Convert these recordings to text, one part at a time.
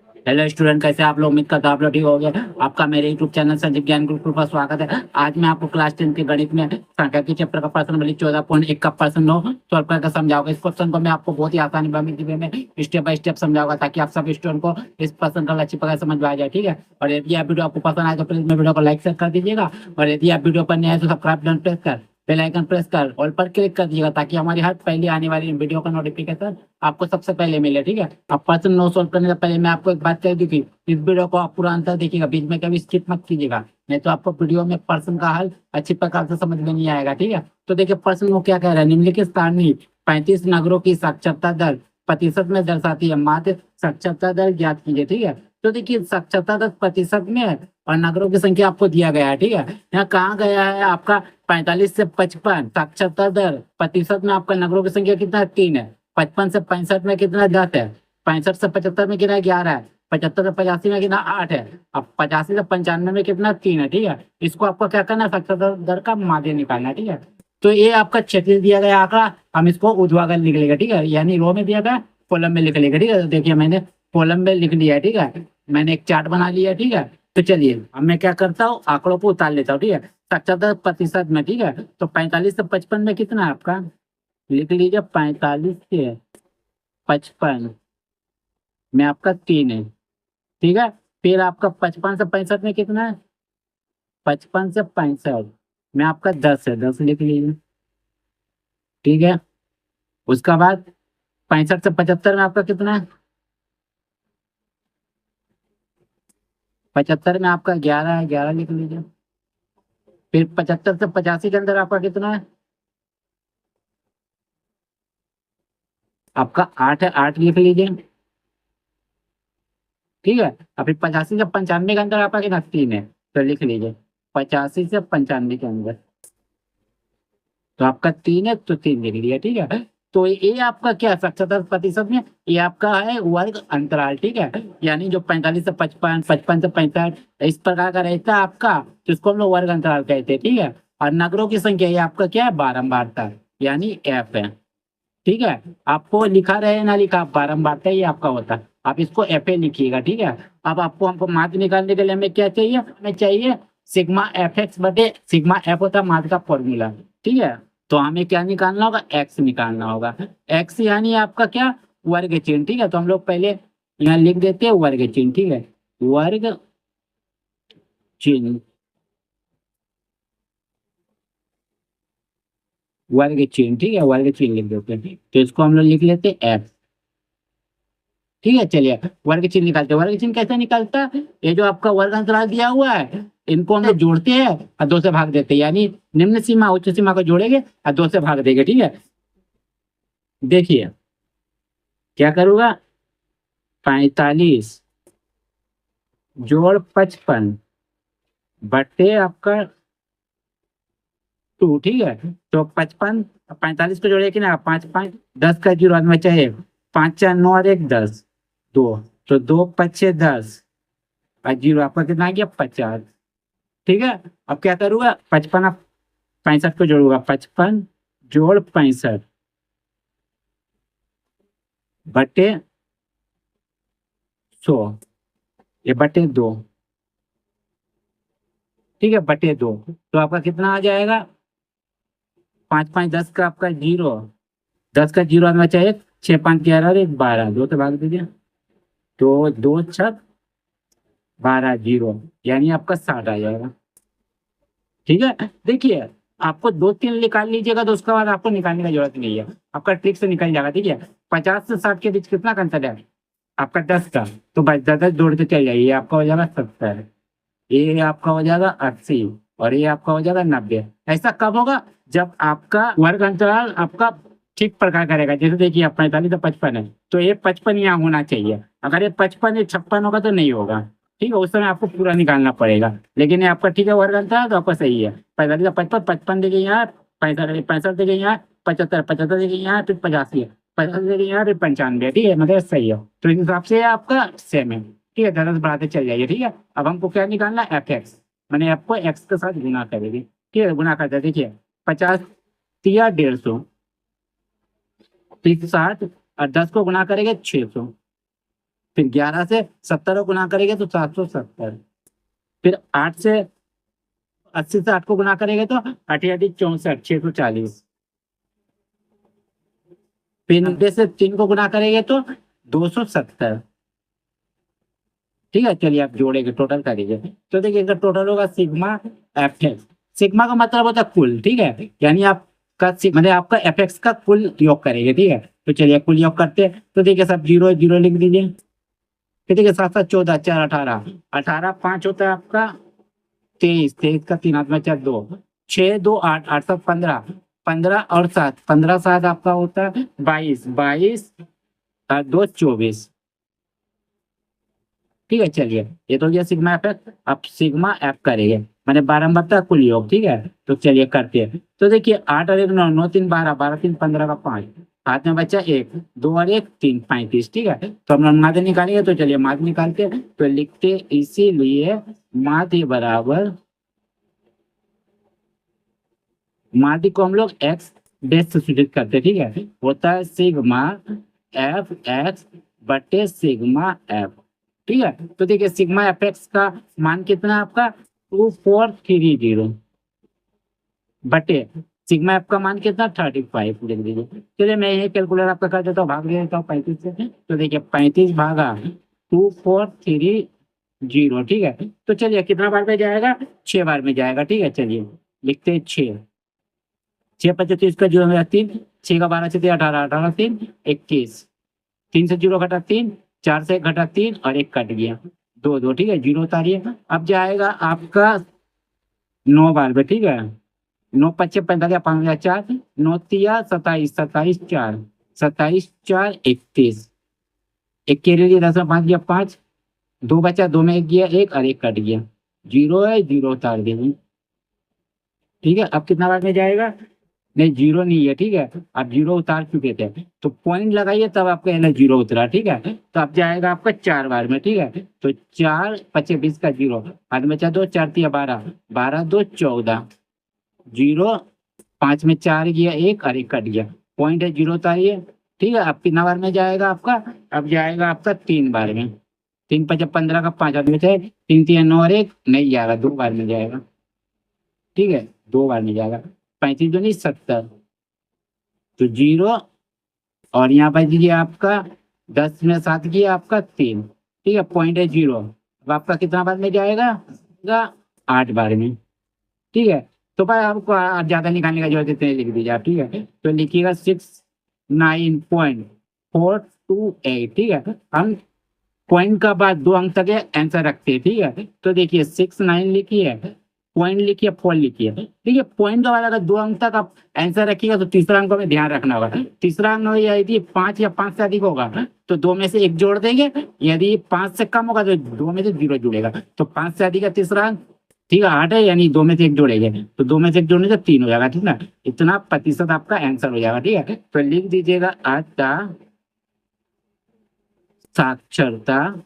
Hello student, कैसे आप लोग? उम्मीद करता हूं आप लोग ठीक हो गए। आपका मेरे यूट्यूब चैनल संजीव ज्ञान गुरुकुल पर स्वागत है। आज मैं आपको क्लास 10 के गणित में संख्या के चैप्टर का प्रश्न नंबर 14.1 का प्रश्न 9 सॉल्व करके समझाऊंगा। इस क्वेश्चन को मैं आपको बहुत ही आसानी में स्टेप बाय स्टेप समझाऊंगा, ताकि आप सब स्टूडेंट को इस प्रश्न का अच्छी प्रकार समझ में आ जाए। ठीक है, और यदि आप वीडियो आपको पसंद आए तो प्लीज मेरे वीडियो को लाइक शेयर कर दीजिएगा। और यदि आप वीडियो पर नए हैं तो सब्सक्राइब बटन प्रेस कर बेल आइकन प्रेस कर ऑल पर क्लिक कर दीजिएगा, ताकि हमारी हर पहले आने वाली वीडियो का नोटिफिकेशन आपको सबसे पहले मिले। ठीक है, अब प्रश्न 9 सॉल्व करने से पहले मैं आपको एक बात कह दूं कि इस वीडियो को आप पूरा आंसर देखिएगा, बीच में कभी स्किप मत कीजिएगा, नहीं तो आपको वीडियो में प्रश्न का हल अच्छी प्रकार से समझ में नहीं आएगा। ठीक है, तो देखिए प्रश्न वो क्या कह रहा है। निम्नलिखित सारणी 35 नगरों की साक्षरता दर प्रतिशत में दर्शाती है, माध्य साक्षरता दर ज्ञात कीजिए। ठीक है, तो देखिए साक्षरता दर प्रतिशत में है और नगरों की संख्या आपको दिया गया है। ठीक है, यहाँ कहाँ गया है आपका 45 से 55 साक्षरता दर प्रतिशत में आपका नगरों की संख्या कितना है? 3 है। 55 से 65 में कितना? 10 है। 65 से 75 में कितना? 11 है। 75 से 85 में कितना? 8 है। अब 85 से 95 में कितना? 3 है। ठीक है, इसको आपको क्या करना है? साक्षरता दर का माध्य निकालना है। ठीक है, तो ये आपका क्षैतिज दिया गया आंकड़ा, हम इसको ऊर्ध्वाधर लिख लेंगे। ठीक है, यानी रो में दिया गया, कॉलम में लिख लेंगे। ठीक है, तो देखिए मैंने कॉलम में लिख लिया है। ठीक है, मैंने एक चार्ट बना लिया है। ठीक है, तो चलिए अब मैं क्या करता हूँ, आंकड़ों को उतार लेता हूँ। ठीक है, साक्षरता प्रतिशत में। ठीक है, तो 45 से 55 में कितना है आपका? लिख लीजिए 45 से 55 में आपका 3 है। ठीक है, फिर आपका 55 से 65 में कितना है? 55 से 65 में आपका 10 है। 10 लिख लीजिए। ठीक है, उसका बाद 65 से 75 में आपका कितना है? 75 में आपका 11 है। 11 लिख लीजिए। फिर 75 से 85 के अंदर आपका कितना है? आपका 8 है। 8 लिख लीजिए। ठीक है, और फिर 85 से 95 के अंदर आपका कितना? 3 है। तो लिख लीजिए 85 से 95 के अंदर तो आपका 3 है, तो 3 लिख लिया। ठीक है, तो ये आपका क्या है? 75% में ये आपका है वर्ग अंतराल। ठीक है, यानी जो 45 से 55, 55 से 65 इस प्रकार का रहता है आपका, तो इसको हम लोग वर्ग अंतराल कहते हैं। ठीक है, और नगरों की संख्या ये आपका क्या है? बारंबारता, यानी एफ है। ठीक है, आपको लिखा रहे ना लिखा, बारंबारता ये आपका होता है, आप इसको एफ ए लिखिएगा। ठीक है, अब आपको हमको माध्य निकालने के लिए हमें क्या चाहिए? हमें चाहिए सिग्मा एफ एक्स बटे सिग्मा एफ होता है माध्य का फॉर्मूला। ठीक है, तो हमें क्या निकालना होगा? एक्स निकालना होगा। एक्स यानी आपका क्या? वर्ग चिन्ह। ठीक है, तो हम लोग पहले यहाँ लिख देते हैं वर्ग चिन्ह। ठीक है, वर्ग चिन्ह, वर्ग चिन्ह। ठीक है, वर्ग चिन्ह लिख देते हैं, तो इसको हम लोग लिख लेते हैं एक्स। ठीक है, चलिए वर्ग चिन्ह निकालते हैं। वर्ग चिन्ह कैसे निकलता है? ये जो आपका वर्ग अंतराल दिया हुआ है, इनको हम लोग जोड़ते हैं और 2 से भाग देते हैं, यानी निम्न सीमा उच्च सीमा को जोड़ेंगे और 2 से भाग देंगे। ठीक है, देखिए क्या करूंगा? 45 जोड़ 55 बटे आपका 2। ठीक है, तो 55 45 को जोड़े कि ना, 5 5 10 का जीरो में चाहिए, 5 4 9 और 1 10 2, तो 2 5 6 10 और जीरो आपका कितना आ गया? 50। ठीक है, अब क्या करूंगा? 55 65 को जोड़ूंगा, 55 जोड़ 65 बटे 100, ये बटे 2। ठीक है, बटे 2, तो आपका कितना आ जाएगा? 5 5 10 का आपका जीरो, 10 का जीरो आना चाहिए, 6 5 11 और 1 12, 2 से भाग दीजिए, तो 2 छक 12 जीरो, यानी आपका 60 आ जाएगा। ठीक है, देखिए आपको 2 3 निकाल लीजिएगा, तो उसके बाद आपको निकालने की जरूरत नहीं है, आपका ट्रिक से निकल जाएगा। ठीक है, 50 से 60 के बीच कितना का अंतर है आपका? 10 का, तो बस 10 10 जोड़ के चल जाइए, आपका हो जाएगा 70, ये आपका हो जाएगा 80 और ये आपका हो जाएगा 90। ऐसा कब होगा? जब आपका वर्ग अंतराल आपका ठीक प्रकार करेगा। जैसे देखिए आप 45 से 55 है, तो ये 55 यहाँ होना चाहिए। अगर ये 55 या 56 होगा तो नहीं होगा। ठीक है, उस समय आपको पूरा निकालना पड़ेगा, लेकिन ये आपका ठीक है वर्ग अंतराल, तो आपका सही है। 45 से 55, 55 देखिए यहाँ, 65 65 देखिए यहाँ, 75 75 देखिए यहाँ, फिर 85 है, 50 देखिए यहाँ, फिर 95। ठीक है, मतलब सही है, तो इस हिसाब से आपका सेम है। ठीक है, 10 बढ़ाते चल जाइए। ठीक है, अब हमको क्या निकालना है? एफ एक्स, मैंने आपको एक्स के साथ गुना करेगी। ठीक है, गुना करते देखिए 50 तिया 150, फिर 60 और 10 को गुना करेंगे 600। फिर 11 से 70 को गुना करेंगे तो 770। फिर 8 से 80 से 8 को गुना करेंगे तो 8×8 = 64, 640। फिर 90 से 3 को गुना करेंगे तो 270। ठीक है, चलिए आप जोड़ेंगे, टोटल करेंगे तो देखिए इसका टोटल होगा सिग्मा एफ एक्स। सिग्मा का मतलब होता है कुल, ठीक है, यानी आपका मतलब आपका एफ एक्स का कुल योग करेंगे। ठीक है, तो चलिए कुल योग करते हैं। तो देखिए सब 0 0 लिख दीजिए। फिर देखिए 7 7 14 4 18, 18 5 होता है आपका 23, 23 का 3 हाथ में 4 2, 6 2 8, 8 7 15, 15 और 7, 15 7 आपका होता है 22, 22 और 2 24। ठीक है, चलिए ये तो गया सिग्मा एफ एक्स। अब सिग्मा एफ करेंगे, मैंने बारंबार कुल योग। ठीक है, तो चलिए करते हैं। तो देखिए 8 और 1 9, 9 3 12, 12 3 15 का 5, हाथ में बचा 1, 2 और 1 3, 35। ठीक है, तो हम लोग माध्य निकालेंगे। तो चलिए माध्य निकालते हैं। तो लिखते इसीलिए माध्य बराबर, माध्य को हम लोग एक्स डैश से सूचित करते हैं। ठीक है, होता है सिग्मा एफ एक्स बटे सिग्मा एफ। ठीक है, तो देखिए सिग्मा एफ एक्स का मान कितना है आपका 2430 बटे सिग्मा एफ का मान कितना 35 लिख दीजिए। चलिए मैं ये कैलकुलेटर आपका कर देता हूँ, भाग दे देता हूँ 35 से। तो देखिए 35 भागा 2430। ठीक है, तो चलिए कितना बार में जाएगा, 6 बार में जाएगा। ठीक है, चलिए लिखते हैं 6, 6 25 30 का 0 मेरा 3, 6 का 12 से 18, 18 3 21, 3 से 0 घटा 3, 4 से घटा 3 और 1 कट गया 2 2। ठीक है, 0 उतारिए। अब जाएगा आपका 9 बार में। ठीक है, 9 5 45 5 4, 9 तिया 27, 27 4, 27 4 31, 1 के लिए 10 में 5 गया 5, 2 बचा, 2 में 1 गया 1 और 1 कट गया 0 है, 0 उतार देंगे। ठीक है, अब कितना बार में जाएगा, नहीं 0 नहीं है। ठीक है, आप 0 उतार चुके थे तो पॉइंट लगाइए, तब आपका है ना 0 उतरा। ठीक है, तो अब जाएगा आपका 4 बार में। ठीक है, तो 4 25 20 का 0, हाथ में 4 2, 4 3 12, 12 2 14, 0 5 में 4 गया 1 और 1 कट गया, पॉइंट है 0 उतारिए। ठीक है, अब कितना बार में जाएगा आपका, अब जाएगा आपका 3 बार में। 3 5 15 का 5, हाथ में 3 3 9 और 1 नहीं जाएगा, 2 बार में जाएगा। ठीक है, 2 बार में जाएगा। 35 दूनी 70, तो 0 और यहाँ पर दीजिए आपका 10 में 7 किया आपका 3। ठीक है, पॉइंट है 0। अब आपका कितना बार में जाएगा, 8 बार में। ठीक है, तो भाई आपको ज्यादा निकालने का जरूरत है, लिख दीजिए आप। ठीक है, तो लिखिएगा 69.428। ठीक है, हम पॉइंट का बाद 2 अंक तक आंसर रखते हैं। ठीक है, तो देखिए 69 लिखिए, पॉइंट लिखिए, 4 लिखिए। ठीक है, पॉइंट के बाद अगर 2 अंक तक आप आंसर रखिएगा तो तीसरा अंक में ध्यान रखना होगा। तीसरा अंक यदि 5 या 5 से अधिक होगा तो 2 में से 1 जोड़ देंगे, यदि 5 से कम होगा तो 2 में से 0 जुड़ेगा। तो 5 से अधिक है तीसरा अंक। ठीक है, 8 है, यानी 2 में से 1 जोड़ेंगे, तो 2 में से 1 जोड़ने से 3 हो जाएगा। ठीक ना, इतना प्रतिशत आपका आंसर हो जाएगा। ठीक है, तो लिख दीजिएगा आता साक्षरता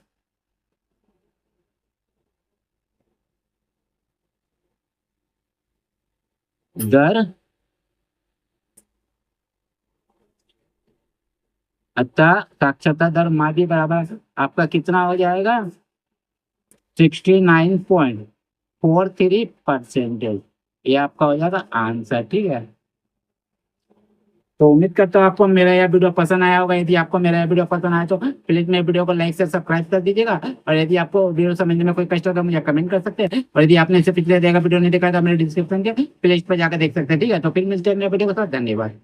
दर, अतः साक्षरता दर माध्य बराबर आपका कितना हो जाएगा 69.43%। ये आपका हो जाएगा आंसर। ठीक है, तो उम्मीद करता हूँ आपको मेरा यह वीडियो पसंद आया होगा। यदि आपको मेरा यह वीडियो पसंद आया तो प्लीज मेरे वीडियो को लाइक से सब्सक्राइब कर दीजिएगा। और यदि आपको वीडियो समझने में कोई कष्ट हो तो मुझे कमेंट कर सकते हैं। और यदि आपने इससे पिछले देखा वीडियो नहीं देखा तो मेरे डिस्क्रिप्शन के प्लेलिस्ट पर जाकर देख सकते हैं। ठीक है, तो फिर मिलते हैं नए वीडियो के साथ। धन्यवाद।